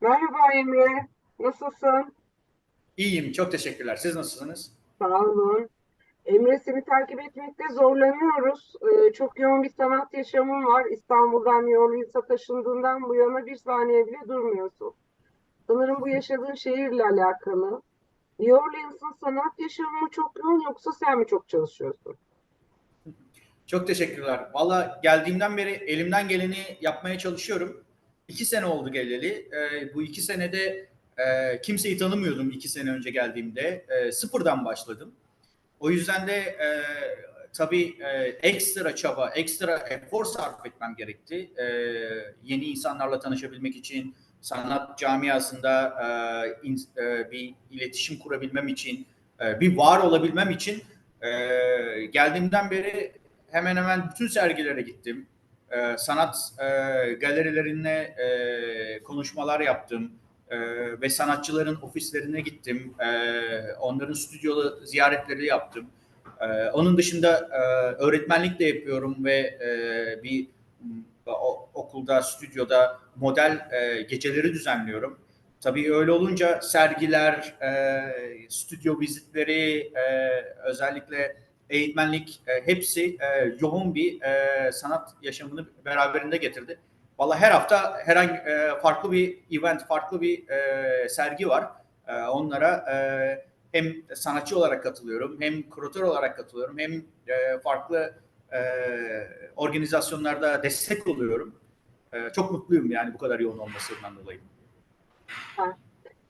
Merhaba Emre, nasılsın? İyiyim, çok teşekkürler. Siz nasılsınız? Sağ olun. Emre seni takip etmekte zorlanıyoruz. Çok yoğun bir sanat yaşamın var. İstanbul'dan New Orleans'a taşındığından bu yana bir saniye bile durmuyorsun. Sanırım bu yaşadığın şehirle alakalı. New Orleans'ın sanat yaşamı mı çok yoğun yoksa sen mi çok çalışıyorsun? Çok teşekkürler. Valla geldiğimden beri elimden geleni yapmaya çalışıyorum. 2 sene oldu geleli. Bu 2 senede kimseyi tanımıyordum 2 sene önce geldiğimde. Sıfırdan başladım. O yüzden de tabii ekstra çaba, ekstra efor sarf etmem gerekti. Yeni insanlarla tanışabilmek için, sanat camiasında bir iletişim kurabilmem için, bir var olabilmem için geldiğimden beri hemen hemen bütün sergilere gittim. Sanat galerilerine konuşmalar yaptım ve sanatçıların ofislerine gittim. Onların stüdyo ziyaretleri yaptım. Onun dışında öğretmenlik de yapıyorum ve bir okulda, stüdyoda model geceleri düzenliyorum. Tabii öyle olunca sergiler, stüdyo vizitleri, özellikle eğitmenlik hepsi yoğun bir sanat yaşamını beraberinde getirdi. Vallahi her hafta herhangi farklı bir event, farklı bir sergi var. Onlara hem sanatçı olarak katılıyorum, hem kuratör olarak katılıyorum, hem farklı e, organizasyonlarda destek oluyorum. Çok mutluyum yani bu kadar yoğun olmasından dolayı. Ha.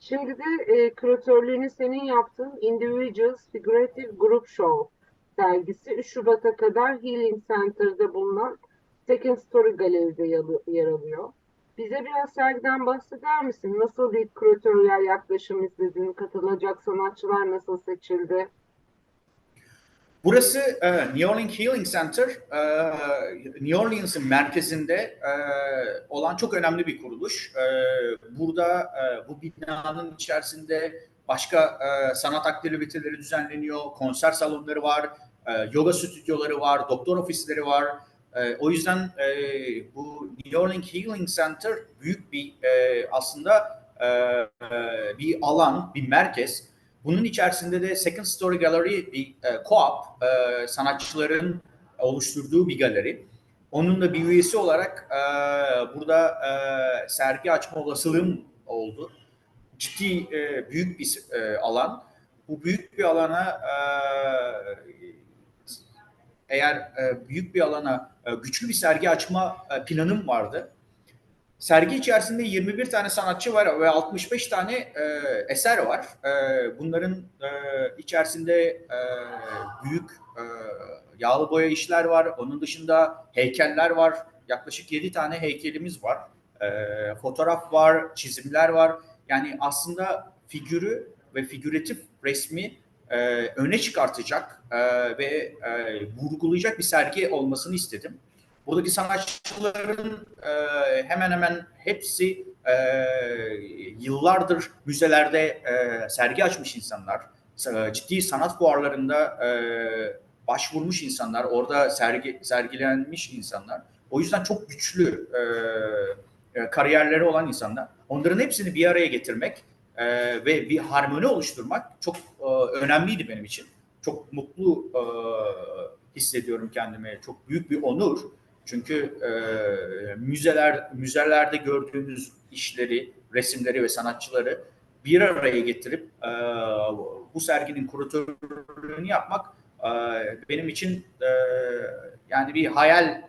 Şimdi de küratörlüğünü senin yaptığın Individuals Figurative Group Show sergisi 3 Şubat'a kadar Healing Center'da bulunan Second Story Galeri'de yer alıyor. Bize biraz sergiden bahseder misin? Nasıl bir küratöryel yaklaşım izledin? Katılacak sanatçılar nasıl seçildi? Burası New Orleans Healing Center, New Orleans'ın merkezinde olan çok önemli bir kuruluş. Burada bu binanın içerisinde başka sanat aktiviteleri düzenleniyor, konser salonları var, yoga stüdyoları var, doktor ofisleri var. O yüzden bu New Orleans Healing Center büyük bir aslında bir alan, bir merkez. Bunun içerisinde de Second Story Gallery bir co-op, sanatçıların oluşturduğu bir galeri. Onun da bir üyesi olarak burada sergi açma olasılığım oldu. Ciddi büyük bir alan. Bu büyük bir alana eğer büyük bir alana güçlü bir sergi açma planım vardı. Sergi içerisinde 21 tane sanatçı var ve 65 tane eser var. Bunların içerisinde büyük yağlı boya işler var. Onun dışında heykeller var. Yaklaşık 7 tane heykelimiz var. Fotoğraf var, çizimler var. Yani aslında figürü ve figüratif resmi öne çıkartacak ve vurgulayacak bir sergi olmasını istedim. Buradaki sanatçıların hemen hemen hepsi yıllardır müzelerde sergi açmış insanlar. Ciddi sanat fuarlarında başvurmuş insanlar, orada sergilenmiş insanlar. O yüzden çok güçlü kariyerleri olan insanlar. Onların hepsini bir araya getirmek ve bir harmoni oluşturmak çok önemliydi benim için. Çok mutlu hissediyorum kendimi. Çok büyük bir onur. Çünkü müzelerde gördüğünüz işleri, resimleri ve sanatçıları bir araya getirip bu serginin kuratörlüğünü yapmak benim için yani bir hayal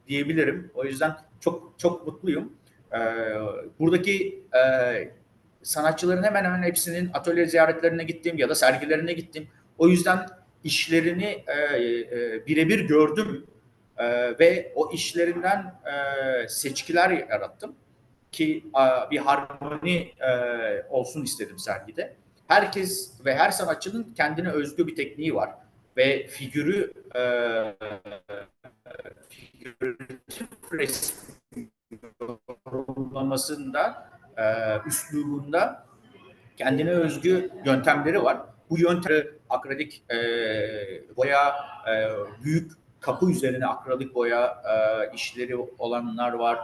diyebilirim. O yüzden çok çok mutluyum. E, Buradaki sanatçıların hemen hemen hepsinin atölye ziyaretlerine gittim ya da sergilerine gittim. O yüzden işlerini birebir gördüm ve o işlerinden seçkiler yarattım ki bir harmoni olsun istedim sergide. Herkes ve her sanatçının kendine özgü bir tekniği var ve figüratif resim yorumlamasında, üslubunda kendine özgü yöntemleri var. Bu yöntem akrilik boya, büyük kapı üzerine akrilik boya işleri olanlar var.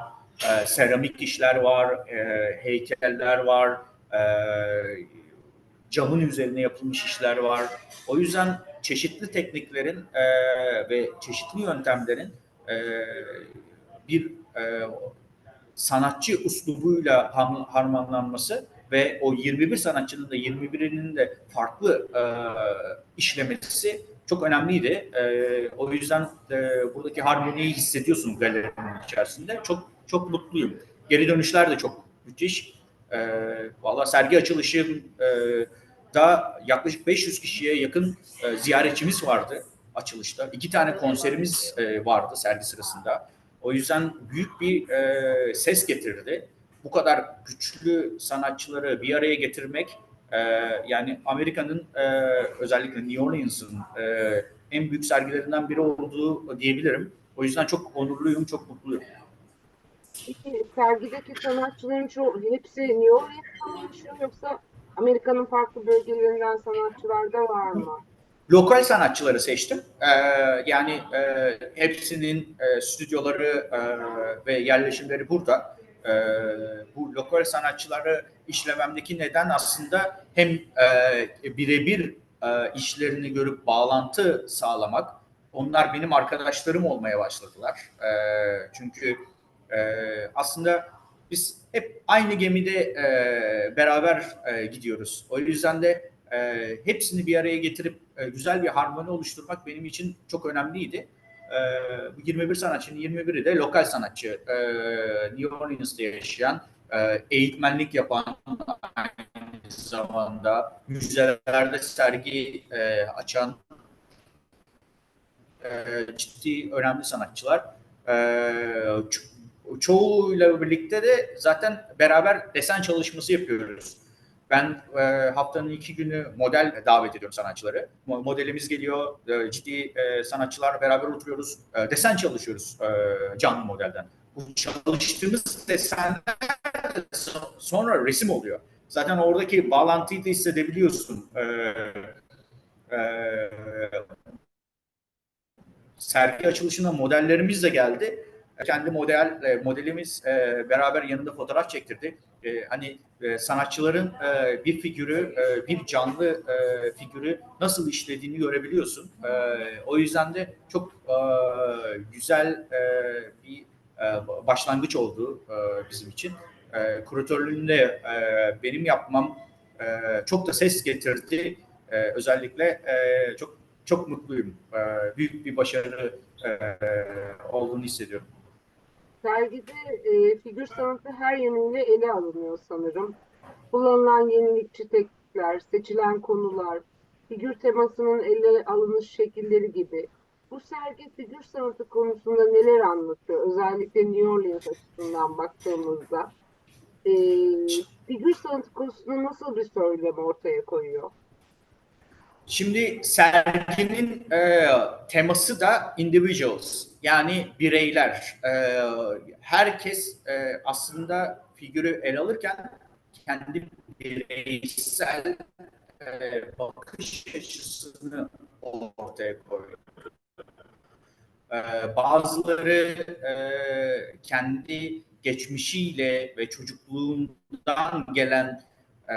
seramik işler var, heykeller var, e, camın üzerine yapılmış işler var. O yüzden çeşitli tekniklerin ve çeşitli yöntemlerin e, bir sanatçı uslubuyla harmanlanması ve o 21 sanatçının da 21'inin de farklı işlemesi çok önemliydi. O yüzden buradaki harmoniyi hissediyorsun galerinin içerisinde. Çok çok mutluyum. Geri dönüşler de çok müthiş. Vallahi sergi açılışı da yaklaşık 500 kişiye yakın ziyaretçimiz vardı açılışta. 2 tane konserimiz vardı sergi sırasında. O yüzden büyük bir ses getirdi. Bu kadar güçlü sanatçıları bir araya getirmek yani Amerika'nın özellikle New Orleans'ın en büyük sergilerinden biri olduğu diyebilirim. O yüzden çok onurluyum, çok mutluyum. Peki sergideki sanatçıların hepsi New Orleans'ta mı yaşıyor yoksa Amerika'nın farklı bölgelerinden sanatçılar da var mı? Lokal sanatçıları seçtim. Yani hepsinin stüdyoları ve yerleşimleri burada. Bu lokal sanatçıları işlememdeki neden aslında hem birebir işlerini görüp bağlantı sağlamak. Onlar benim arkadaşlarım olmaya başladılar. Çünkü aslında biz hep aynı gemide beraber gidiyoruz. O yüzden de hepsini bir araya getirip güzel bir harmoni oluşturmak benim için çok önemliydi. Bu 21 sanatçının 21'i de lokal sanatçı. New Orleans'ta yaşayan, eğitmenlik yapan, aynı zamanda müzelerde sergi açan ciddi önemli sanatçılar. Çoğuyla birlikte de zaten beraber desen çalışması yapıyoruz. Ben haftanın 2 günü model davet ediyorum sanatçıları. Modelimiz geliyor, ciddi sanatçılar beraber oturuyoruz, desen çalışıyoruz canlı modelden. Bu çalıştığımız desenler sonra resim oluyor. Zaten oradaki bağlantıyı da hissedebiliyorsun. E, Sergi açılışına modellerimiz de geldi. Kendi modelimiz beraber yanında fotoğraf çektirdi. Hani sanatçıların bir figürü, bir canlı figürü nasıl işlediğini görebiliyorsun. O yüzden de çok güzel bir başlangıç oldu bizim için. Kuratörlüğünü de benim yapmam çok da ses getirdi. Özellikle çok çok mutluyum. Büyük bir başarı olduğunu hissediyorum. Sergide figür sanatı her yönüyle ele alınıyor sanırım. Kullanılan yenilikçi teknikler, seçilen konular, figür temasının ele alınış şekilleri gibi. Bu sergi figür sanatı konusunda neler anlatıyor? Özellikle New Orleans açısından baktığımızda. E, Figür sanatı konusunda nasıl bir söylem ortaya koyuyor? Şimdi serginin teması da individuals, yani bireyler. Herkes aslında figürü ele alırken kendi bireysel bakış açısını ortaya koyuyor. Bazıları kendi geçmişiyle ve çocukluğundan gelen e,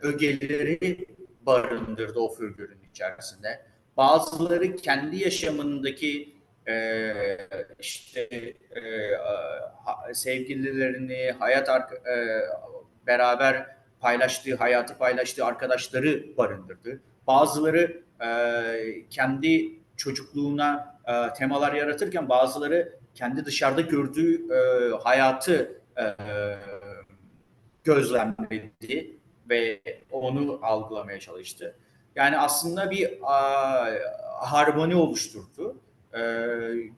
ögeleri barındırdı o figürün içerisinde. Bazıları kendi yaşamındaki işte sevgililerini, beraber hayatı paylaştığı arkadaşları barındırdı. Bazıları kendi çocukluğuna temalar yaratırken bazıları kendi dışarıda gördüğü hayatı gözlemledi ve onu algılamaya çalıştı. Yani aslında bir harmoni oluşturdu.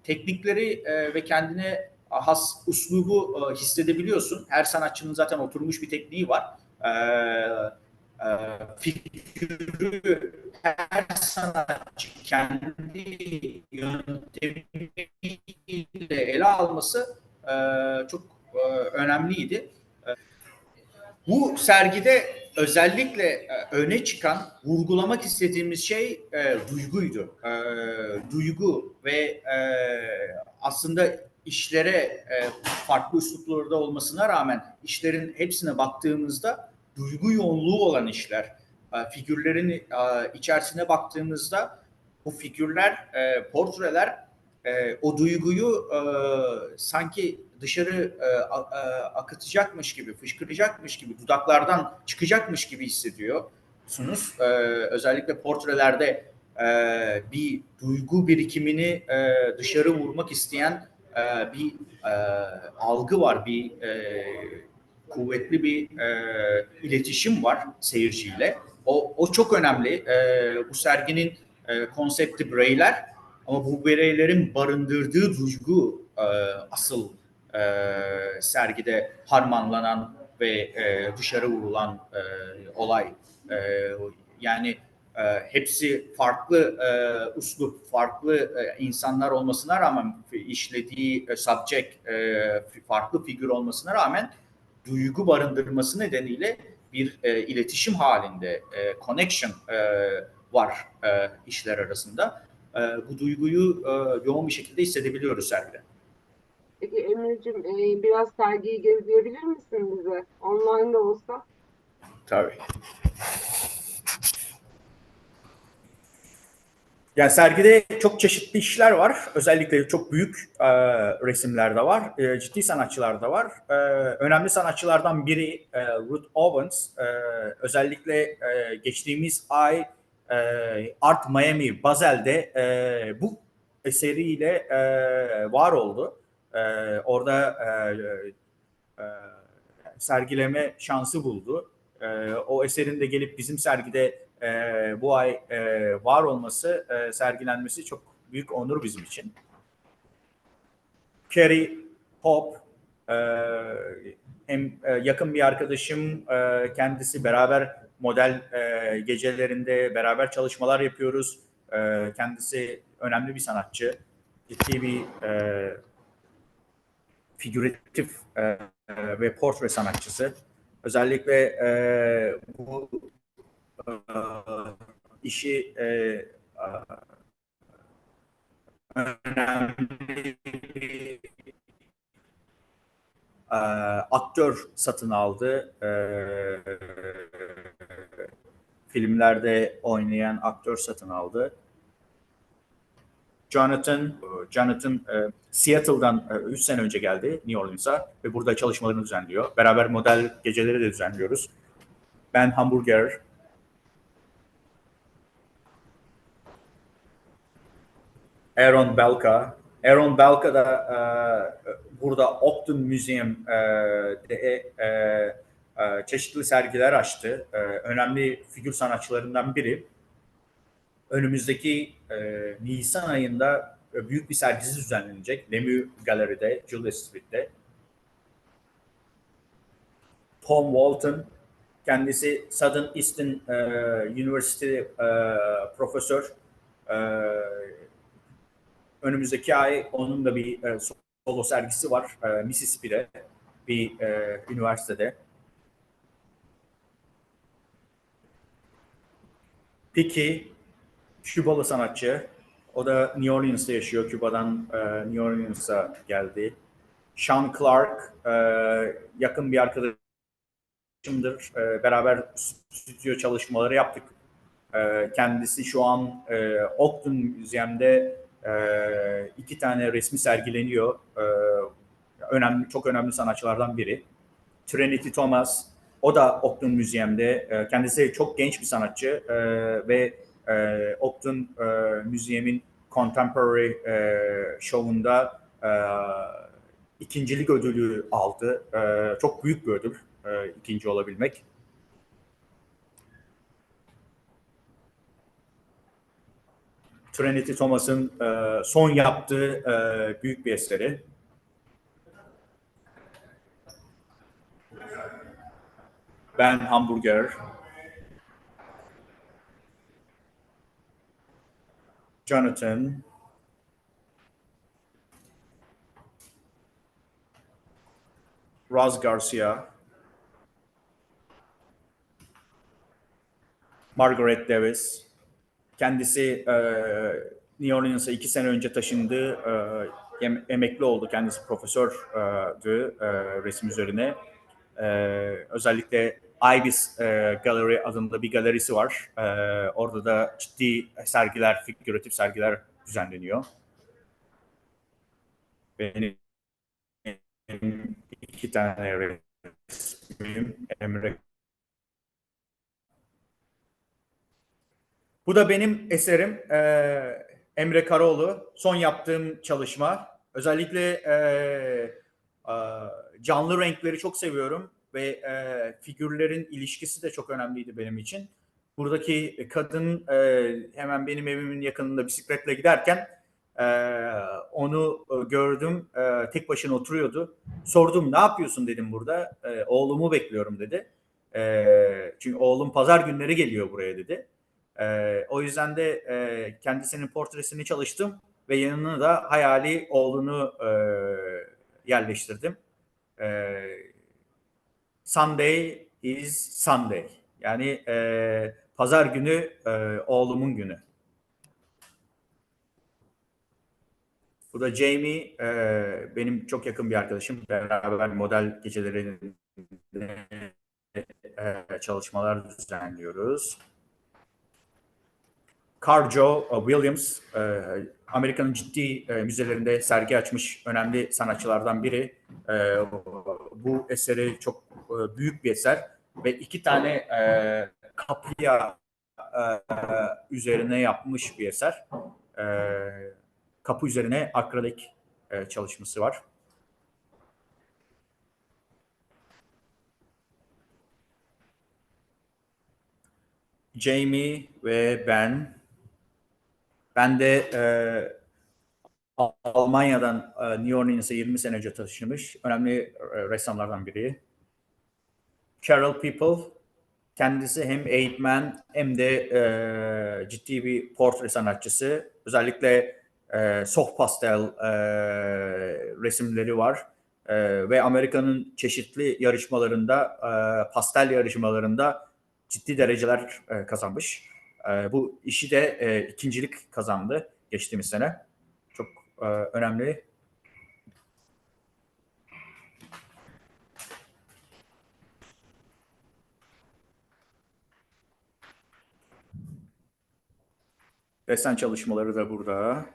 Teknikleri ve kendine has uslubu hissedebiliyorsun. Her sanatçının zaten oturmuş bir tekniği var. Figürü her sanatçı kendi yöntemiyle ele alması çok önemliydi. Bu sergide özellikle öne çıkan, vurgulamak istediğimiz şey duyguydu. Duygu ve aslında işlere farklı üsluplarda olmasına rağmen işlerin hepsine baktığımızda duygu yoğunluğu olan işler. Figürlerin içerisine baktığımızda bu figürler, portreler o duyguyu sanki dışarı akıtacakmış gibi, fışkıracakmış gibi, dudaklardan çıkacakmış gibi hissediyorsunuz. Özellikle portrelerde bir duygu birikimini dışarı vurmak isteyen bir algı var, bir kuvvetli bir iletişim var seyirciyle. O çok önemli. Bu serginin konsepti bireyler ama bu bireylerin barındırdığı duygu asıl sergide harmanlanan ve dışarı vurulan olay. Yani hepsi farklı üslup, farklı insanlar olmasına rağmen işlediği subject farklı figür olmasına rağmen duygu barındırması nedeniyle bir iletişim halinde connection var işler arasında. Bu duyguyu yoğun bir şekilde hissedebiliyoruz sergide. Peki Emre'cim, biraz sergiyi gezdirebilir misin bize? Online de olsa. Tabii. Yani sergide çok çeşitli işler var. Özellikle çok büyük resimler de var. Ciddi sanatçılar da var. Önemli sanatçılardan biri Ruth Owens. Özellikle geçtiğimiz ay Art Miami Basel'de bu eseriyle var oldu. Orada e, sergileme şansı buldu. O eserin de gelip bizim sergide bu ay var olması, sergilenmesi çok büyük onur bizim için. Carrie Hope, e, hem yakın bir arkadaşım, kendisi beraber model gecelerinde beraber çalışmalar yapıyoruz. Kendisi önemli bir sanatçı, ciddi bir figüratif ve portre sanatçısı. Özellikle bu işi önemli bir aktör satın aldı. Filmlerde oynayan aktör satın aldı. Jonathan Seattle'dan 3 sene önce geldi New Orleans'a ve burada çalışmalarını düzenliyor. Beraber model geceleri de düzenliyoruz. Ben Hamburger. Aaron Belka. Aaron Belka da burada Ogden Museum'de çeşitli sergiler açtı. Önemli figür sanatçılarından biri. Önümüzdeki Nisan ayında büyük bir sergisi düzenlenecek. Lemieux Galeri'de, Julius Street'te. Tom Walton, kendisi Southern Eastern University profesör. Önümüzdeki ay onun da bir solo sergisi var Mississippi'de bir üniversitede. Peki Kübalı sanatçı. O da New Orleans'ta yaşıyor. Küba'dan New Orleans'a geldi. Sean Clark yakın bir arkadaşımdır. Beraber stüdyo çalışmaları yaptık. Kendisi şu an Ogden Müzesi'nde 2 tane resmi sergileniyor. Çok önemli sanatçılardan biri. Trinity Thomas, o da Ogden Müzesi'nde. Kendisi çok genç bir sanatçı ve Ogden Müzesi'nin Contemporary Show'unda ikincilik ödülü aldı. Çok büyük bir ödül ikinci olabilmek. Trinity Thomas'ın son yaptığı büyük bir eseri. Ben Hamburger. Jonathan. Roz Garcia. Margaret Davis. Kendisi New Orleans'a 2 sene önce taşındı. emekli oldu. Kendisi profesördü resim üzerine. Özellikle Ibis Gallery adında bir galerisi var. Orada da ciddi sergiler, figüratif sergiler düzenleniyor. Benim iki tane resmim Emre. Bu da benim eserim Emre Karaoğlu. Son yaptığım çalışma. Özellikle canlı renkleri çok seviyorum ve figürlerin ilişkisi de çok önemliydi benim için. Buradaki kadın hemen benim evimin yakınında bisikletle giderken onu gördüm. Tek başına oturuyordu. Sordum, ne yapıyorsun dedim burada. Oğlumu bekliyorum dedi. Çünkü oğlum pazar günleri geliyor buraya dedi. O yüzden de kendisinin portresini çalıştım ve yanına da hayali oğlunu yerleştirdim. Sunday is Sunday. Yani pazar günü oğlumun günü. Bu da Jamie, benim çok yakın bir arkadaşım. Beraber model gecelerinde çalışmalar düzenliyoruz. Carjo Williams, Amerika'nın ciddi müzelerinde sergi açmış önemli sanatçılardan biri. Bu eseri çok büyük bir eser ve iki tane kapıya üzerine yapmış bir eser. Kapı üzerine akrilik çalışması var. Jamie ve ben de Almanya'dan New Orleans'a 20 sene önce taşınmış önemli ressamlardan biri. Carol People, kendisi hem eğitmen hem de ciddi bir portre sanatçısı. Özellikle soft pastel resimleri var. Ve Amerika'nın çeşitli yarışmalarında, pastel yarışmalarında ciddi dereceler kazanmış. Bu işi de ikincilik kazandı geçtiğimiz sene. Çok önemli. Desen çalışmaları da burada.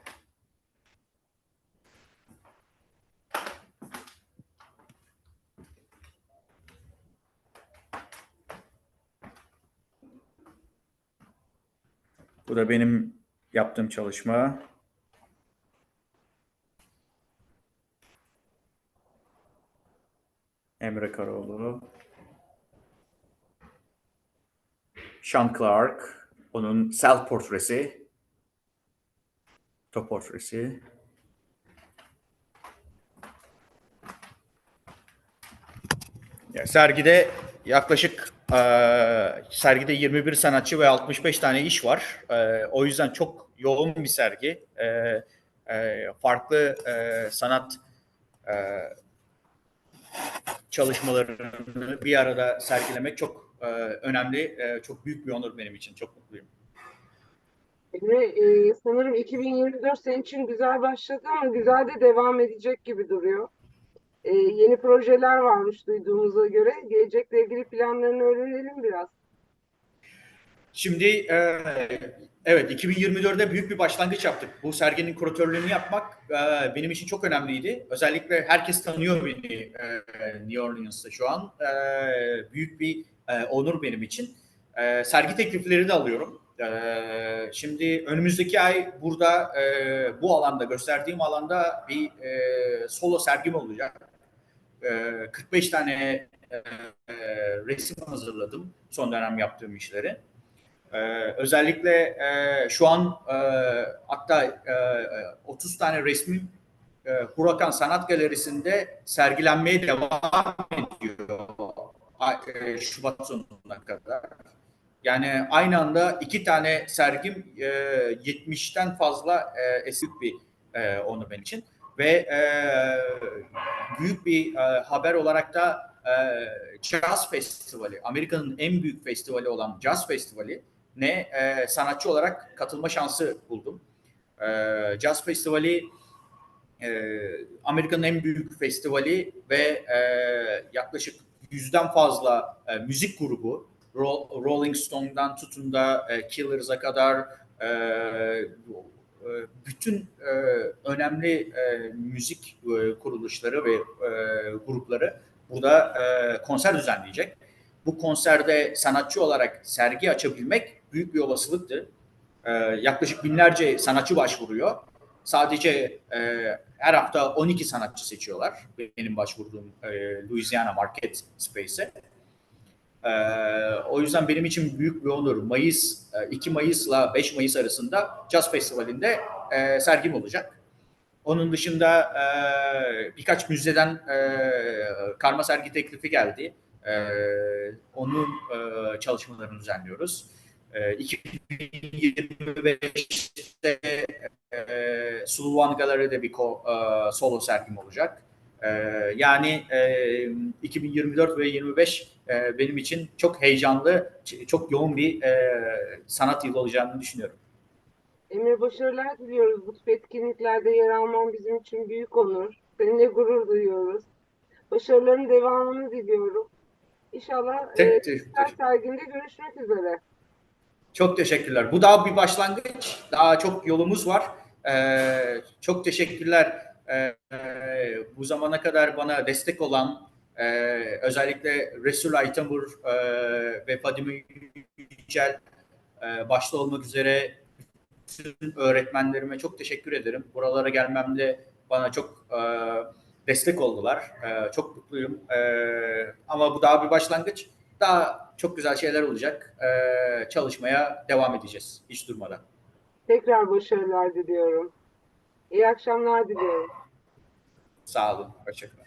Bu da benim yaptığım çalışma. Emre Karaoğlu. Sean Clark. Onun self portresi. Top portresi. Yani sergide yaklaşık sergide 21 sanatçı ve 65 tane iş var. O yüzden çok yoğun bir sergi. Farklı sanat çalışmalarını bir arada sergilemek çok önemli. Çok büyük bir onur benim için. Çok mutluyum. Emre, sanırım 2024 senin için güzel başladı ama güzel de devam edecek gibi duruyor. Yeni projeler varmış duyduğumuza göre. Gelecekle ilgili planlarını öğrenelim biraz. Şimdi evet 2024'de büyük bir başlangıç yaptık. Bu serginin kuratörlüğünü yapmak benim için çok önemliydi. Özellikle herkes tanıyor beni New Orleans'ta şu an. Büyük bir onur benim için. Sergi teklifleri de alıyorum. Şimdi önümüzdeki ay burada bu alanda gösterdiğim alanda bir solo sergim olacak. 45 tane resim hazırladım son dönem yaptığım işleri. Özellikle şu an hatta 30 tane resmim Hurakan Sanat Galerisi'nde sergilenmeye devam ediyor Şubat sonuna kadar. Yani aynı anda iki tane sergim 70'ten fazla eski bir onu benim için ve büyük bir haber olarak da Jazz Festivali, Amerika'nın en büyük festivali olan Jazz Festivali ne sanatçı olarak katılma şansı buldum. Jazz Festivali Amerika'nın en büyük festivali ve yaklaşık 100'den fazla müzik grubu, Rolling Stone'dan tutun da Killers'a kadar bütün önemli müzik kuruluşları ve grupları burada konser düzenleyecek. Bu konserde sanatçı olarak sergi açabilmek büyük bir olasılıktı. Yaklaşık binlerce sanatçı başvuruyor. Sadece her hafta 12 sanatçı seçiyorlar. Benim başvurduğum Louisiana Market Space'e. O yüzden benim için büyük bir onur. 2 Mayıs'la 5 Mayıs arasında Jazz Festivali'nde sergim olacak. Onun dışında birkaç müzeden karma sergi teklifi geldi. Onun çalışmalarını düzenliyoruz. 2025'te Suluvan Galeri'de bir solo sergim olacak. Yani 2024 ve 25 benim için çok heyecanlı, çok yoğun bir sanat yılı olacağını düşünüyorum. Emre, başarılar diliyoruz. Bu tip etkinliklerde yer alman bizim için büyük onur. Seninle gurur duyuyoruz. Başarıların devamını diliyorum. İnşallah serginde görüşmek üzere. Çok teşekkürler. Bu daha bir başlangıç. Daha çok yolumuz var. Çok teşekkürler. Bu zamana kadar bana destek olan özellikle Resul Aytamur ve Fadime Yücel başta olmak üzere bütün öğretmenlerime çok teşekkür ederim. Buralara gelmemde bana çok destek oldular. Çok mutluyum. Ama bu daha bir başlangıç. Daha çok güzel şeyler olacak. Çalışmaya devam edeceğiz hiç durmadan. Tekrar başarılar diliyorum. İyi akşamlar diliyorum. Sağ olun. Hoşçakalın.